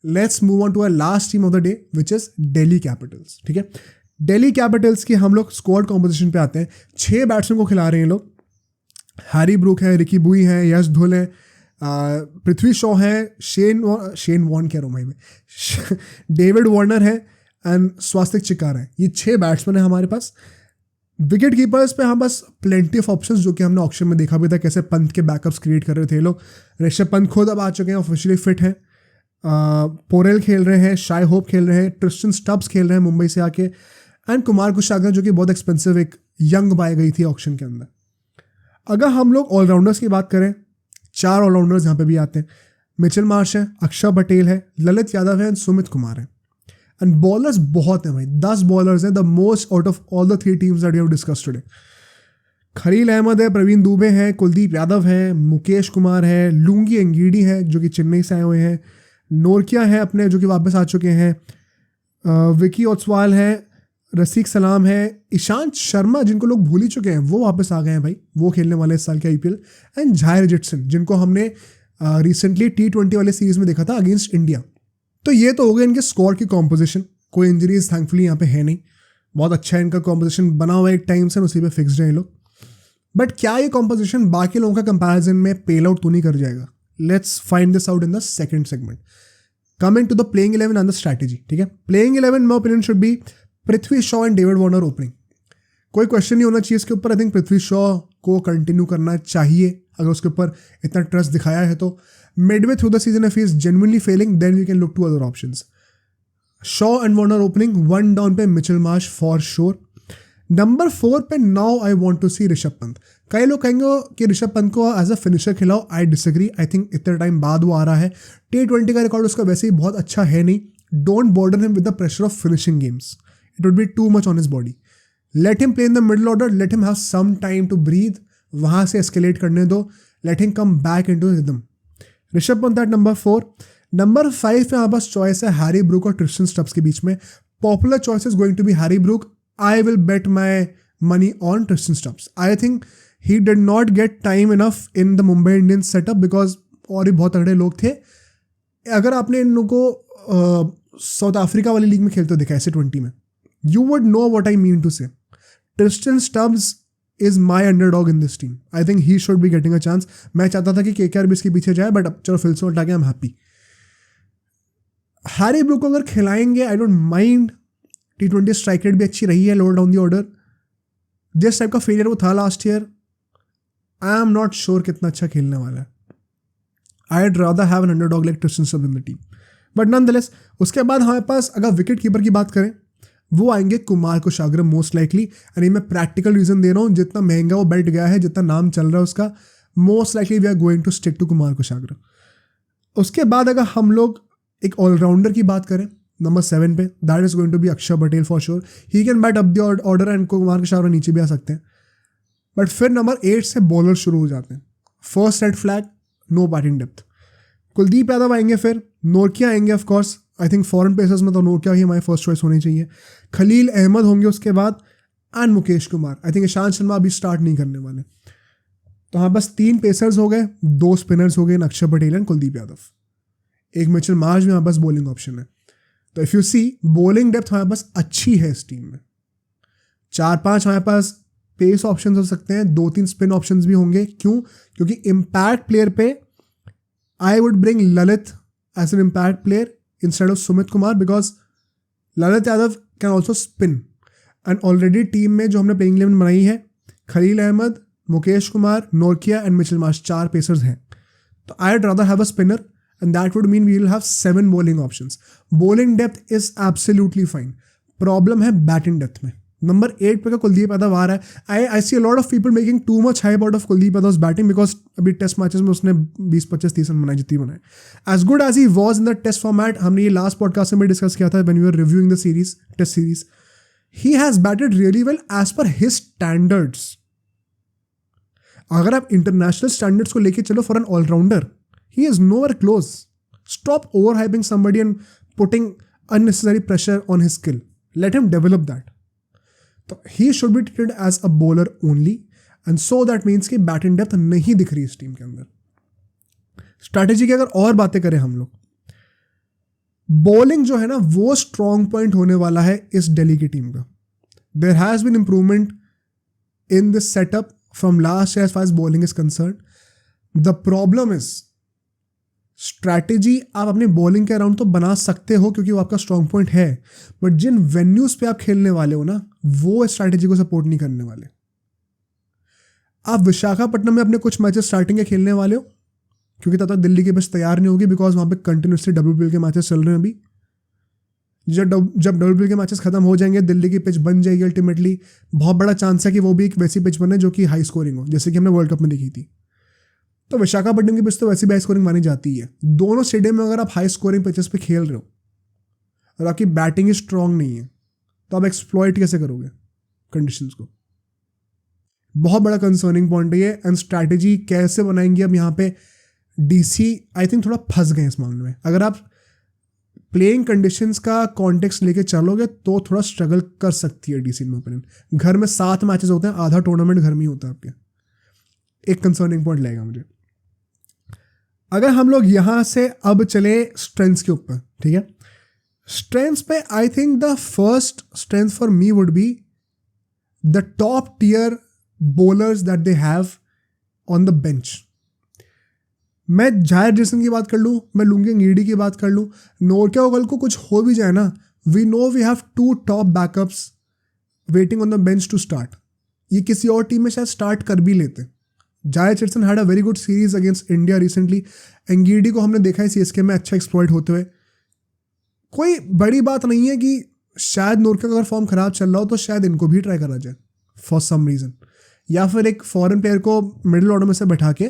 Let's move on to our last team of the day which is Delhi capitals. ठीक है, Delhi Capitals की हम लोग स्क्वाड कॉम्पोजिशन पे आते हैं. 6 बैट्समैन को खिला रहे हैं लोग. हैरी ब्रूक है, रिकी बुई है, यश धुल है, पृथ्वी शॉ है, शेन वॉर्न कह रहा हूँ भाई मैं, डेविड वार्नर है एंड स्वास्तिक चिकार है. ये 6 बैट्समैन है हमारे पास. विकेट कीपर्स पे हम बस प्लेंटी ऑफ ऑप्शंस, जो कि हमने ऑक्शन में देखा भी था कैसे पंत के बैकअप्स क्रिएट कर रहे थे लोग. ऋषभ पंत खुद अब आ चुके हैं, ऑफिशियली फिट हैं. पोरेल खेल रहे हैं, शाय होप खेल रहे हैं, ट्रिस्टन स्टब्स खेल रहे हैं मुंबई से आके, एंड कुमार कुशागर जो कि बहुत एक्सपेंसिव एक यंग बाय गई थी ऑक्शन के अंदर. अगर हम लोग ऑलराउंडर्स की बात करें, 4 ऑलराउंडर्स यहाँ पे भी आते हैं. मिचेल मार्श है, अक्षर पटेल है, ललित यादव है एंड सुमित कुमार है. एंड बॉलर्स बहुत हैं भाई, 10 बॉलर्स हैं, the most out of all the 3 teams that we have discussed today. Khaleel Ahmed है, प्रवीण दुबे है, कुलदीप यादव है, मुकेश कुमार है, लुंगी एंगीडी है जो कि चेन्नई से आए हुए हैं, नोरकिया है अपने जो कि वापस आ चुके हैं, विकी ओसवाल है, रसीक सलाम है, ईशांत शर्मा जिनको लोग भूल ही चुके हैं वो वापस आ गए हैं भाई, वो खेलने वाले इस साल के IPL, एंड झायर रिचर्डसन जिनको हमने रिसेंटली T20 वाले सीरीज में देखा था अगेंस्ट इंडिया. तो ये तो हो गया इनके स्क्वाड की कॉम्पोजिशन. कोई इंजरीज थैंकफुली यहाँ पे है नहीं, बहुत अच्छा है इनका कॉम्पोजिशन बना हुआ है एक टाइम से, उसी पे फिक्स्ड है ये लोग. बट क्या ये कॉम्पोजिशन बाकी लोगों का कंपैरिजन में पेल आउट तो नहीं कर जाएगा? Let's find this out in the second segment. Coming to the playing 11 and the strategy. ठीक है, playing 11 my opinion should be Prithvi Shaw and David Warner opening. कोई क्वेश्चन नहीं होना चाहिए इसके ऊपर. आई थिंक पृथ्वी शॉ को कंटिन्यू करना चाहिए अगर उसके ऊपर इतना ट्रस्ट दिखाया है तो. Midway through the season if he is genuinely failing then we can look to other options. Shaw and Warner opening, 1 down पे Mitchell Marsh for sure. Number 4 पे now I want to see Rishabh Pant. कई लोग कहेंगे कि ऋषभ पंत को एज अ फिनिशर खिलाओ. I disagree. I think इतने time बाद वो आ रहा है. T20 का रिकॉर्ड उसका वैसे ही बहुत अच्छा है नहीं. Don't bother him with the pressure of finishing games. It would be too much on his body. Let him play in the middle order, let him have some time to breathe, वहाँ से escalate करने दो, let him come back into rhythm. Rishabh Pant at number 4. Number 5 पे हमारे पास choice है Harry Brook और Tristan Stubbs के बीच में. Popular choice is going to be Harry Brook. I will bet my money on Tristan Stubbs. I think he did not get time enough in the Mumbai Indians setup because और भी बहुत तगड़े लोग थे. अगर आपने इन लोगों को साउथ अफ्रीका वाली लीग में खेलते देखा S20 में, you would know what I mean to say. Tristan Stubbs is my underdog in this team. I think he should be getting a chance. मैं चाहता था कि KKR भी इसके पीछे जाए बट अब चलो फिल्सो हटा के I'm happy. हैरी ब्रूक को अगर खिलाएंगे I don't mind. T20 strike rate भी अच्छी रही है लोअर डाउन दी ऑर्डर. जिस टाइप का फेलियर वो था last year, I am not sure कितना अच्छा खेलने वाला है. I'd rather have an underdog like Tristan Stubbs in the team. But nonetheless, उसके बाद हमारे पास अगर विकेट कीपर की बात करें वो आएंगे Kumar Kushagra most likely. And मैं प्रैक्टिकल रीजन दे रहा हूँ, जितना महंगा वो बैठ गया है, जितना नाम चल रहा है उसका, most likely we are going to stick to Kumar Kushagra. उसके बाद अगर हम लोग एक ऑलराउंडर की बात करें नंबर 7 पे, that is going to be Akshar Patel for sure. He can bat up the order and Kumar Kushagra नीचे भी आ सकते हैं. बट फिर नंबर 8 से बॉलर शुरू हो जाते हैं. First red flag, no batting depth. Kuldeep Yadav आएंगे, फिर नोरकिया आएंगे of course. I think foreign pacers में तो नोरकिया ही हमारी फर्स्ट चॉइस होनी चाहिए. खलील अहमद होंगे उसके बाद, and Mukesh Kumar. I think Ishant Sharma अभी स्टार्ट नहीं करने वाले. तो हाँ, बस 3 पेसर्स हो गए, 2 स्पिनर्स हो गए, अक्षर पटेल एंड कुलदीप यादव. एक मिचेल मार्श भी हमारे पास बॉलिंग ऑप्शन है. तो if you see, bowling depth हमारे पास अच्छी है इस टीम में. 4-5 हमारे पास पेस ऑप्शन हो सकते हैं, 2-3 स्पिन ऑप्शन भी होंगे. क्यों? क्योंकि इम्पैक्ट प्लेयर पे I would bring Lalit as an impact player instead of Sumit Kumar because Lalit Yadav can also spin. And already team में जो हमने प्लेइंग 11 बनाई है, Khaleel Ahmed, Mukesh Kumar, Nortje and Mitchell Marsh, 4 pacers हैं. तो I'd rather have a spinner and that would mean we will have 7 bowling options. Bowling depth is absolutely fine. Problem है batting depth में. Number 8 पे का कुलदीप यादव आ रहा है. I see a lot of people making too much hype out of Kuldeep Yadav's batting because अभी test matches में उसने 20-25-30 रन बनाए जितनी बनाए. As good as he was in the test format, हमने ये लास्ट पॉडकास्ट में भी डिस्कस किया था when we were reviewing the series, test series. He has batted really well as per his standards. अगर आप इंटरनेशनल स्टैंडर्ड्स को लेके चलो for an allrounder, he is nowhere close. Stop over hyping somebody and putting unnecessary pressure on his skill. Let him develop that. तो he should be treated as a bowler only and so that means कि batting depth नहीं दिख रही इस team के अंदर. Strategy की अगर और बातें करें हम लोग, बॉलिंग जो है ना वो स्ट्रॉन्ग पॉइंट होने वाला है इस दिल्ली की टीम का. There has been improvement in this setup from last year as far as bowling is concern. The problem is strategy आप अपनी बॉलिंग के अराउंड तो बना सकते हो क्योंकि वो आपका स्ट्रॉन्ग पॉइंट है, बट जिन वेन्यूज पे आप खेलने वाले हो ना वो स्ट्रैटेजी को सपोर्ट नहीं करने वाले. आप विशाखापट्टनम में अपने कुछ मैचेस स्टार्टिंग के खेलने वाले हो क्योंकि तब तक दिल्ली की पिच तैयार नहीं होगी, बिकॉज वहाँ पे कंटिन्यूसली WPL के मैचेस चल रहे हैं अभी. जब WPL के मैचेस खत्म हो जाएंगे दिल्ली की पिच बन जाएगी अल्टीमेटली. बहुत बड़ा चांस है कि वो भी एक वैसी पिच बने जो कि हाई स्कोरिंग हो, जैसे कि हमने वर्ल्ड कप में देखी थी. तो विशाखापट्टनम की पिच तो वैसी भी हाई स्कोरिंग मानी जाती है. दोनों स्टेडियम में अगर आप हाई स्कोरिंग पिचेस पे खेल रहे हो और आपकी बैटिंग स्ट्रांग नहीं है तो आप एक्सप्लॉइट कैसे करोगे कंडीशंस को. बहुत बड़ा कंसर्निंग पॉइंट है ये. एंड स्ट्रैटेजी कैसे बनाएंगे अब यहाँ पे DC आई थिंक थोड़ा फंस गए इस मामले में. अगर आप प्लेइंग कंडीशंस का कॉन्टेक्स्ट लेके चलोगे तो थोड़ा स्ट्रगल कर सकती है DC में ओपिनियन. घर में 7 मैचेस होते हैं, आधा टूर्नामेंट घर में ही होता है आपके. एक कंसर्निंग पॉइंट लगेगा मुझे. अगर हम लोग यहाँ से अब चले स्ट्रेंथ्स के ऊपर, ठीक है. स्ट्रेंथ्स पे I think the first strength for me would be the top tier bowlers that they have on the bench. मैं जाहिर जैसन की बात कर लूँ, मैं लुंगी अंगीडी की बात कर लूँ, नोरके ओगल को कुछ हो भी जाए ना, we know we have 2 top backups waiting on the bench to start. ये किसी और टीम में शायद स्टार्ट कर भी लेते. जाहिर चिटसन had a very good series against India recently. Ngidi को हमने देखा है CSK में अच्छा एक्सप्लॉइट होते हुए. कोई बड़ी बात नहीं है कि शायद नोरके का अगर फॉर्म खराब चल रहा हो तो शायद इनको भी ट्राई करा जाए फॉर सम रीज़न, या फिर एक फॉरेन प्लेयर को मिडिल ऑर्डर में से बैठा के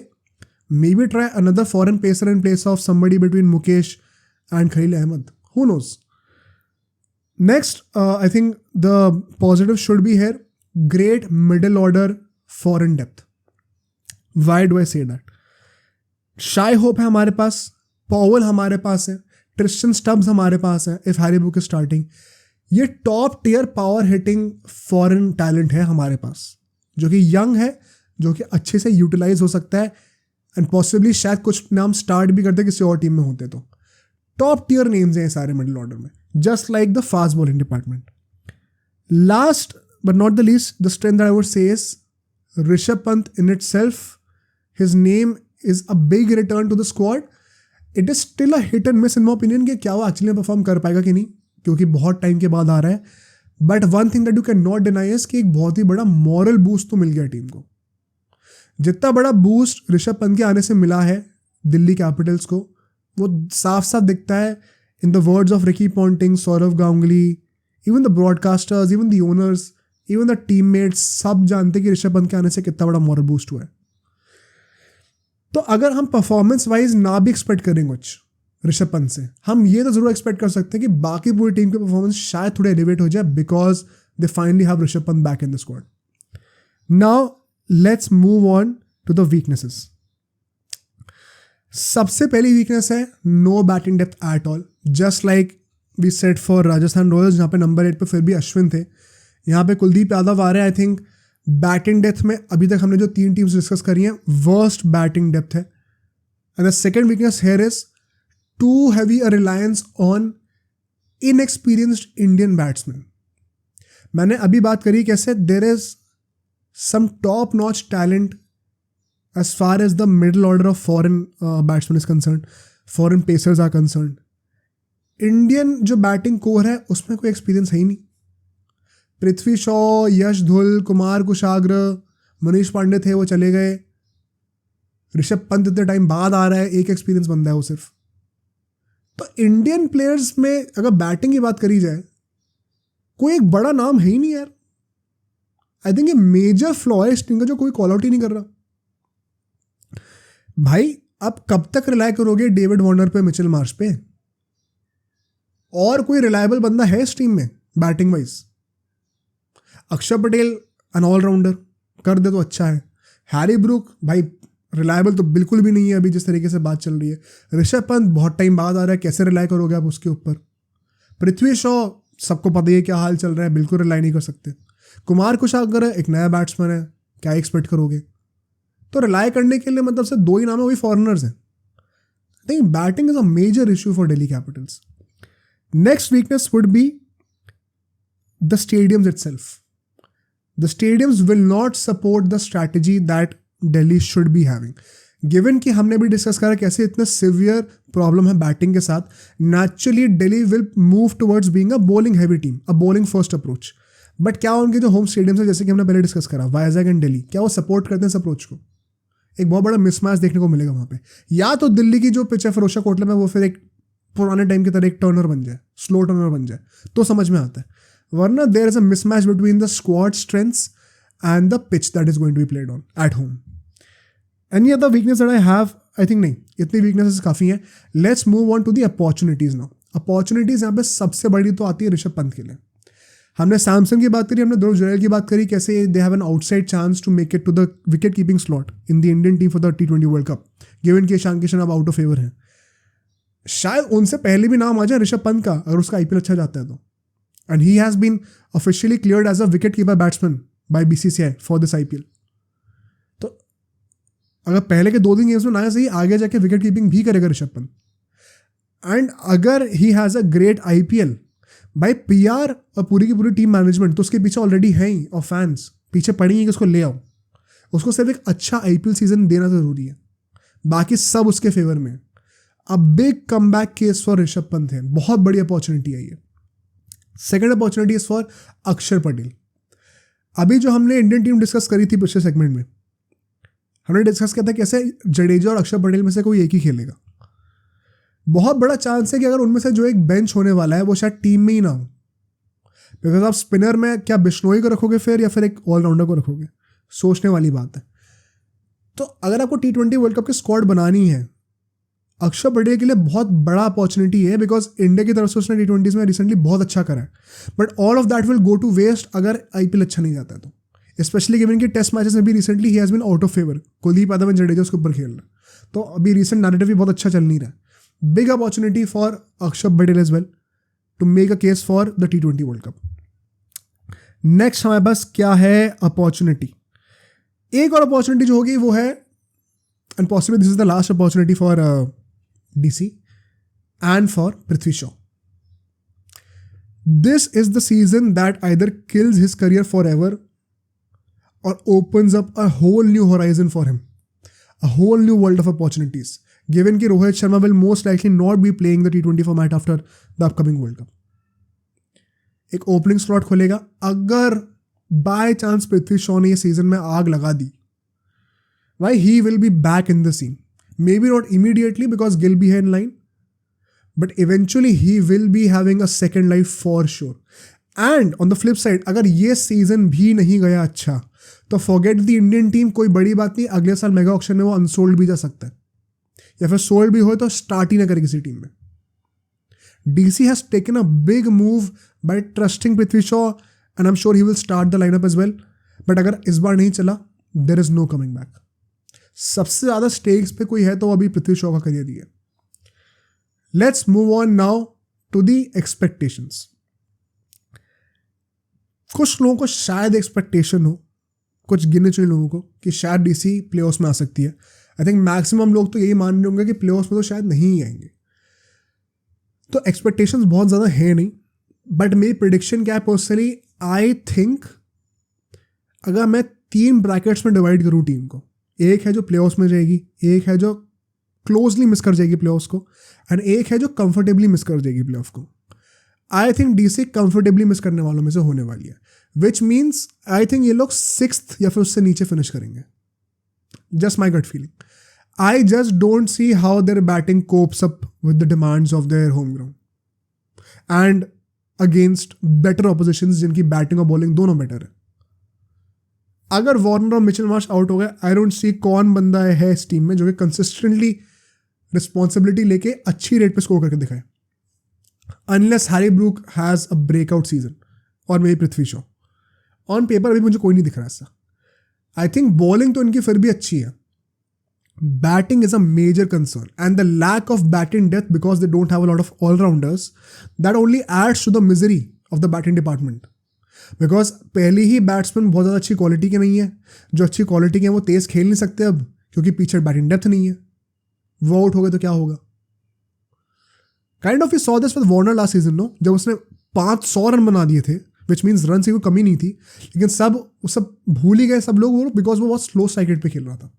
maybe try another foreign pacer in place of somebody between Mukesh and Khaleel Ahmed. Who knows. Next I think the positive should be here great middle order foreign depth. Why do I say that? Shai Hope है हमारे पास, Powell हमारे पास है, Tristan Stubbs हमारे पास है if Harry Brook is starting. ये top tier power hitting foreign talent है हमारे पास जो कि यंग है, जो कि अच्छे से यूटिलाइज हो सकता है. एंड पॉसिबली शायद कुछ नाम स्टार्ट भी करते किसी और टीम में होते. तो टॉप टियर नेम्स हैं सारे मिडिल ऑर्डर में, just like the fast bowling department. Last but not the least the strength that I would say is Rishabh Pant in itself. His name is a big return to the squad. It is still a hit and miss in my opinion कि क्या वो actually perform कर पाएगा कि नहीं, क्योंकि बहुत time के बाद आ रहा है. But one thing that you can not deny is कि एक बहुत ही बड़ा मॉरल बूस्ट तो मिल गया टीम को. जितना बड़ा बूस्ट ऋषभ पंत के आने से मिला है दिल्ली कैपिटल्स को, वो साफ साफ दिखता है in the words of Ricky Ponting, Sourav Ganguly, even the broadcasters, even the owners, even the teammates, सब जानते कि ऋषभ पंत के आने से कितना बड़ा मॉरल बूस्ट हुआ है. तो अगर हम परफॉर्मेंस वाइज ना भी एक्सपेक्ट करें कुछ ऋषभ पंत से, हम ये तो जरूर एक्सपेक्ट कर सकते हैं कि बाकी पूरी टीम की परफॉर्मेंस शायद थोड़े एलिवेट हो जाए because they finally have Rishabh Pant back in the squad. Now let's move on to the weaknesses. सबसे पहली वीकनेस है no batting depth at all. Just like we set for Rajasthan Royals जहाँ पे नंबर 8 पे फिर भी अश्विन थे, यहाँ पे कुलदीप यादव आ रहे हैं. आई थिंक बैटिंग डेप्थ में अभी तक हमने जो 3 टीम्स डिस्कस करी हैं वर्स्ट बैटिंग डेप्थ है. And the second weakness here is too heavy a reliance on inexperienced Indian batsmen. मैंने अभी बात करी कैसे there is some top notch talent as far as the middle order of foreign batsmen is concerned, foreign pacers are concerned. Indian जो batting core है उसमें कोई experience है ही नहीं. पृथ्वी शॉ, यश धुल, कुमार कुशाग्र, मनीष पांडे थे, वो चले गए. ऋषभ पंत इतने टाइम बाद आ रहा है, एक एक्सपीरियंस बंदा है वो सिर्फ. तो इंडियन प्लेयर्स में अगर बैटिंग की बात करी जाए कोई एक बड़ा नाम है ही नहीं यार. आई थिंक ये मेजर फ्लॉ है इस टीम का जो कोई कॉल आउट ही नहीं कर रहा. भाई अब कब तक रिलाय करोगे डेविड वार्नर पे, मिचेल मार्श पे? और कोई रिलायबल बंदा है इस टीम में बैटिंग वाइज? अक्षर पटेल एन ऑलराउंडर, कर दे तो अच्छा है. हैरी ब्रूक भाई रिलायबल तो बिल्कुल भी नहीं है अभी जिस तरीके से बात चल रही है. ऋषभ पंत बहुत टाइम बाद आ रहा है, कैसे रिलाई करोगे आप उसके ऊपर? पृथ्वी शॉ सबको पता ही है क्या हाल चल रहा है, बिल्कुल रिलाई नहीं कर सकते. कुमार कुशागर है, एक नया बैट्समैन है, क्या एक्सपेक्ट करोगे? तो रिलाई करने के लिए मतलब से 2 ही नाम है, वही फॉरेनर्स हैं. I think batting is a major issue for Delhi Capitals. Next weakness would be the stadiums itself. The stadiums will not support the strategy that Delhi should be having. Given कि हमने भी डिस्कस करा कैसे इतना severe problem है batting के साथ, naturally Delhi will move towards being a bowling heavy team, a bowling first approach. But क्या उनके जो होम स्टेडियम्स है, जैसे कि हमने पहले डिस्कस करा, वाइजैग एंड दिल्ली, क्या वो सपोर्ट करते हैं इस अप्रोच को? एक बहुत बड़ा मिसमैच देखने को मिलेगा वहाँ पे. या तो दिल्ली की जो पिच है फिरोजा कोटला में, वो फिर एक पुराने टाइम की तरह एक टर्नर बन जाए, स्लो टर्नर बन जाए, तो समझ में आता है. वरना there is a mismatch between the squad strengths and the pitch that is going to be played on at home. Any other weakness that I have? I think नहीं, इतनी weaknesses काफ़ी हैं. Let's move on to the opportunities now. Opportunities यहाँ पे सबसे बड़ी तो आती है ऋषभ पंत के लिए. हमने सैमसन की बात करी, हमने ध्रुव जुरैल की बात करी, कैसे they have an outside chance to make it to the wicket keeping slot in the Indian team for the T20 world cup, given कि ईशान किशन अब आउट ऑफ फेवर है. शायद उनसे पहले भी नाम आ जाए ऋषभ पंत का अगर उसका IPL अच्छा जाता है तो. And he has been officially cleared as a wicket keeper batsman by BCCI for this IPL. अगर पहले के 2-3 गेम्स में ना सही, आगे जाके विकेट कीपिंग भी करेगा ऋषभ पंत. एंड अगर he has a great IPL by PR और पूरी की पूरी टीम मैनेजमेंट, तो उसके पीछे ऑलरेडी है ही, और फैंस पीछे पड़ी हैं कि उसको ले आओ. उसको सिर्फ एक अच्छा IPL सीजन देना ज़रूरी है, बाकी सब उसके फेवर में है. अब big come back case for Rishabh Pant है, बहुत बड़ी अपॉर्चुनिटी है ये. Second opportunity is for Axar Patel. अभी जो हमने इंडियन टीम डिस्कस करी थी पिछले सेगमेंट में, हमने डिस्कस किया था कैसे जडेजा और अक्षर पटेल में से कोई एक ही खेलेगा. बहुत बड़ा चांस है कि अगर उनमें से जो एक बेंच होने वाला है वो शायद टीम में ही ना हो, बिकॉज आप स्पिनर में क्या बिश्नोई को रखोगे फिर, या फिर एक ऑलराउंडर को रखोगे, सोचने वाली बात है. तो अगर आपको T20 वर्ल्ड कप की स्क्वाड बनानी है, अक्षर पटेल के लिए बहुत बड़ा अपॉर्चुनिटी है, बिकॉज इंडिया की तरफ से उसने T20s में रिसेंटली बहुत अच्छा करा है. But all of that will go to waste अगर IPL अच्छा नहीं जाता है तो. स्पेशली गिवन कि टेस्ट मैचेस में भी recently he has been out of favour. Kuldeep Yadav and Jadeja उसके ऊपर खेल रहा है, तो अभी रिसेंट नैरेटिव भी बहुत अच्छा चल नहीं रहा. Big opportunity for Axar Patel as well to make a case for the T20 world cup. Next हमारे पास क्या है अपॉर्चुनिटी? एक और अपॉर्चुनिटी जो होगी वो है, and possibly this is the last opportunity for DC and for Prithvi Shaw. This is the season that either kills his career forever or opens up a whole new horizon for him, a whole new world of opportunities, given कि Rohit Sharma will most likely not be playing the T20 format after the upcoming World Cup. एक opening slot खुलेगा. अगर by chance Prithvi Shaw ने ये season में आग लगा दी, why he will be back in the scene. Maybe not immediately because Gill be in line, but eventually he will be having a second life for sure. And on the flip side, अगर ये season भी नहीं गया अच्छा, तो forget the Indian team, कोई बड़ी बात नहीं, अगले साल मेगा ऑक्शन में वो अनसोल्ड भी जा सकता है, या फिर सोल्ड भी हो तो स्टार्ट ही ना करे किसी टीम में. DC has taken a big move by trusting Prithvi Shaw, and I'm sure he will start the lineup as well. But अगर इस बार नहीं चला, there is no coming back. सबसे ज़्यादा स्टेक्स पे कोई है तो अभी पृथ्वी शॉ का करियर ही है. Let's move on now to the expectations. कुछ लोगों को शायद एक्सपेक्टेशन हो, कुछ गिने चुने लोगों को, कि शायद DC प्लेऑफ्स में आ सकती है. आई थिंक मैक्सिमम लोग तो यही मान रहे होंगे कि प्लेऑफ्स में तो शायद नहीं ही आएंगे. तो एक्सपेक्टेशंस बहुत ज़्यादा है नहीं, बट मेरी प्रिडिक्शन क्या है पर्सनली, आई थिंक अगर मैं 3 ब्रैकेट्स में डिवाइड करूँ टीम को, एक है जो प्लेऑफ्स में जाएगी, एक है जो क्लोजली मिस कर जाएगी प्लेऑफ्स को, एंड एक है जो कंफर्टेबली मिस कर जाएगी प्लेऑफ को. I think DC comfortably miss करने वालों में से होने वाली है, विच मीन्स आई थिंक ये लोग 6th या फिर उससे नीचे फिनिश करेंगे. Just my gut feeling. I just don't see how their batting copes up with the demands of their home ground and against better oppositions जिनकी बैटिंग और बॉलिंग दोनों बेटर है. अगर वार्नर और मिचेल मार्श आउट हो गए, आई डोंट सी कौन बंदा है इस टीम में जो कि कंसिस्टेंटली रिस्पॉन्सिबिलिटी लेके अच्छी रेट पे स्कोर करके दिखाए, unless Harry Brook has a breakout season और maybe Prithvi Shaw. On paper अभी मुझे कोई नहीं दिख रहा ऐसा. आई थिंक बॉलिंग तो इनकी फिर भी अच्छी है, batting is a major concern, and the lack of batting depth because they don't have a lot of allrounders, that only adds to the misery of the batting department. Because पहले ही batsman बहुत ज़्यादा अच्छी quality के नहीं है, जो अच्छी क्वालिटी के हैं वो तेज़ खेल नहीं सकते अब, क्योंकि पीछे बैटिंग डेप्थ नहीं है. वो आउट हो गए तो क्या होगा? Kind of we saw this with Warner last season no, जब उसने 500 रन बना दिए थे, विच मीन्स रन की कोई कमी नहीं थी, लेकिन सब भूल ही गए सब लोग वो, बिकॉज वो बहुत स्लो स्ट्राइक रेट पे खेल रहा था.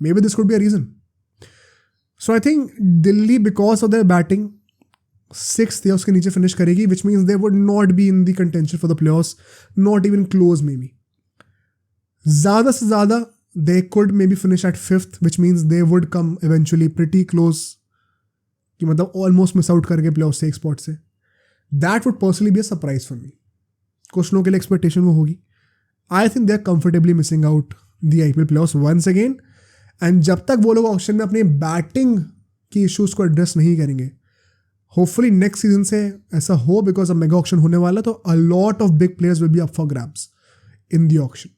Maybe this could be a reason. So I think Delhi because of their batting 6th या उसके नीचे फिनिश करेगी, which means they would not be in the contention for the playoffs, not even close maybe. ज़्यादा से ज़्यादा they could maybe finish at 5th, which means they would come eventually pretty close, कि मतलब almost miss out करके playoff से एक spot से. That would personally be a surprise for me. कुछ लोगों के लिए expectation वो होगी. I think they are comfortably missing out the IPL playoffs once again. And जब तक वो लोग ऑक्शन में अपने बैटिंग की इश्यूज को एड्रेस नहीं करेंगे, होपफुली नेक्स्ट सीजन से ऐसा हो, बिकॉज अब मेगा ऑक्शन होने वाला, तो a lot of big players will be up for grabs in the auction.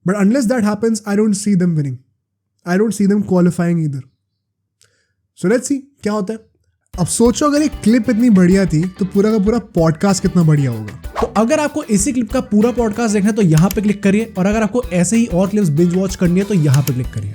But unless that happens, I don't see them winning. I don't see them qualifying either. So let's see क्या होता है. अब सोचो अगर एक clip इतनी बढ़िया थी तो पूरा का पूरा पॉडकास्ट कितना बढ़िया होगा. तो अगर आपको इसी क्लिप का पूरा पॉडकास्ट देखना है तो यहाँ पे क्लिक करिए, और अगर आपको ऐसे ही और क्लिप्स बिंज वॉच करनी है तो यहाँ पे क्लिक करिए.